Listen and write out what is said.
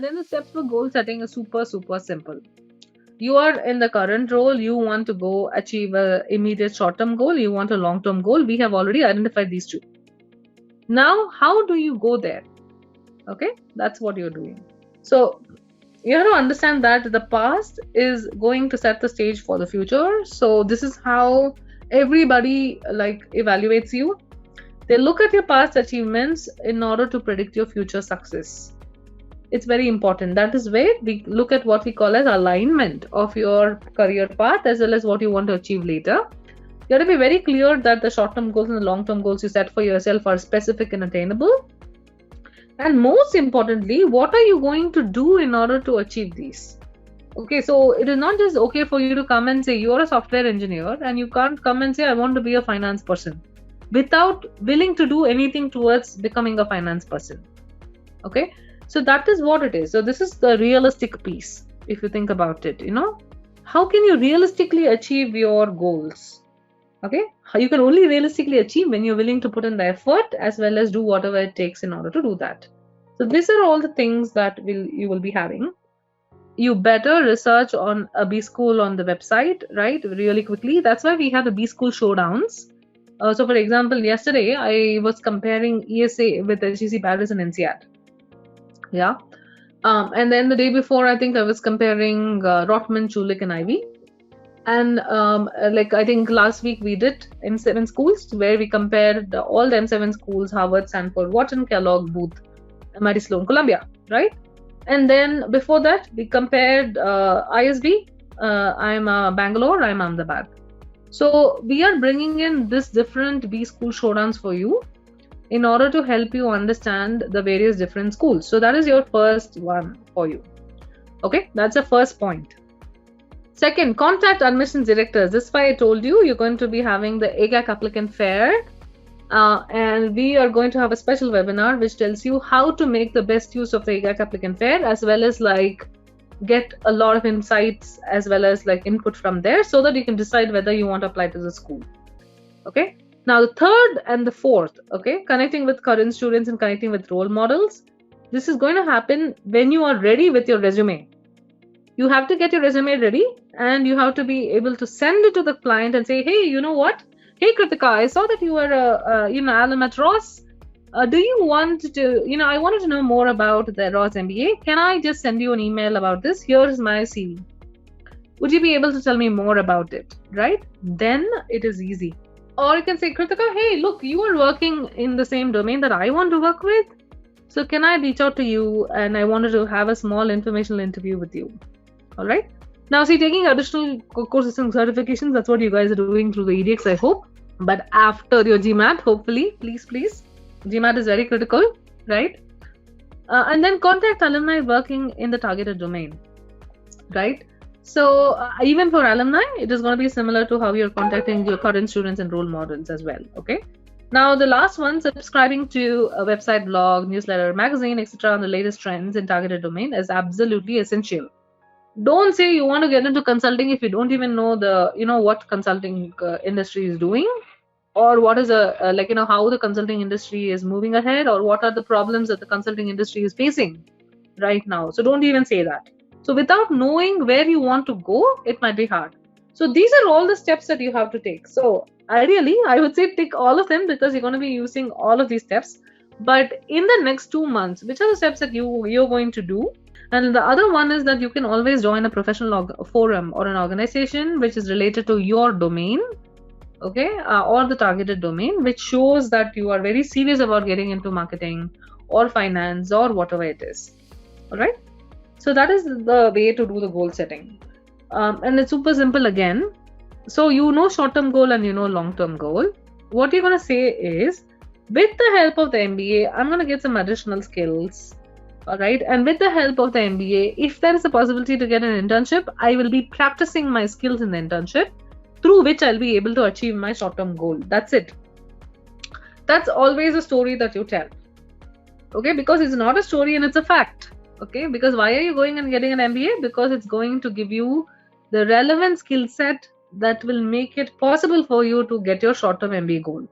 Then the steps for goal setting is super simple. You are in the current role, you want to go achieve a immediate short-term goal, you want a long-term goal. We have already identified these two. Now, how do you go there? Okay, that's what you're doing. So you have to understand that the past is going to set the stage for the future. So this is how everybody like evaluates you. They look at your past achievements in order to predict your future success. It's very important. That is where we look at what we call as alignment of your career path as well as what you want to achieve later. You have to be very clear that the short-term goals and the long-term goals you set for yourself are specific and attainable. And most importantly, what are you going to do in order to achieve these? Okay, so it is not just okay for you to come and say you're a software engineer and you can't come and say I want to be a finance person without willing to do anything towards becoming a finance person. Okay, so that is what it is. So this is the realistic piece. If you think about it, how can you realistically achieve your goals? Okay, you can only realistically achieve when you're willing to put in the effort as well as do whatever it takes in order to do that. So these are all the things that you will be having. You better research on a B School on the website, right? Really quickly. That's why we have the B School showdowns. So for example, yesterday I was comparing ESA with HEC Paris and NCERT. Yeah. And then the day before, I think I was comparing Rotman, Chulik, and Ivy. And I think last week we did in 7 schools where we compared all them 7 schools: Harvard, Stanford, Wharton, Kellogg, Booth, MIT, Sloan, Columbia, right? And then before that, we compared ISB. I'm Bangalore, I'm Ahmedabad. So we are bringing in this different B School showdowns for you in order to help you understand the various different schools. So that is your first one for you. Okay, that's the first point. Second, contact admissions directors. This is why I told you you're going to be having the AIGAC applicant fair. And we are going to have a special webinar which tells you how to make the best use of the AIGAC applicant fair, as well as get a lot of insights as well as input from there so that you can decide whether you want to apply to the school. Okay. Now the third and the fourth, okay, connecting with current students and connecting with role models. This is going to happen when you are ready with your resume. You have to get your resume ready and you have to be able to send it to the client and say, hey, you know what? Hey, Kritika, I saw that you were alum at Ross. Do you want to, I wanted to know more about the Ross MBA. Can I just send you an email about this? Here's my CV. Would you be able to tell me more about it? Right? Then it is easy. Or you can say, Kritika, hey, look, you are working in the same domain that I want to work with. So can I reach out to you and I wanted to have a small informational interview with you? All right. Now, see, taking additional courses and certifications, that's what you guys are doing through the EDX, I hope. But after your GMAT, hopefully, please. GMAT is very critical, right? And then contact alumni working in the targeted domain, right? So even for alumni, it is going to be similar to how you're contacting your current students and role models as well, okay? Now, the last one, subscribing to a website, blog, newsletter, magazine, etc. on the latest trends in targeted domain is absolutely essential. Don't say you want to get into consulting if you don't even know what consulting industry is doing, or what is how the consulting industry is moving ahead, or what are the problems that the consulting industry is facing right now. So don't even say that. So without knowing where you want to go, it might be hard. So these are all the steps that you have to take. So ideally, I would say tick all of them because you're going to be using all of these steps. But in the next 2 months, which are the steps that you're going to do? And the other one is that you can always join a professional forum or an organization which is related to your domain, okay, or the targeted domain, which shows that you are very serious about getting into marketing or finance or whatever it is. All right. So that is the way to do the goal setting. And it's super simple again. So short-term goal and long-term goal. What you're going to say is, with the help of the MBA, I'm going to get some additional skills. All right. And with the help of the MBA, if there is a possibility to get an internship, I will be practicing my skills in the internship, through which I'll be able to achieve my short-term goal. That's it. That's always a story that you tell. Okay. Because it's not a story and it's a fact. Okay. Because why are you going and getting an MBA? Because it's going to give you the relevant skill set that will make it possible for you to get your short-term MBA goal.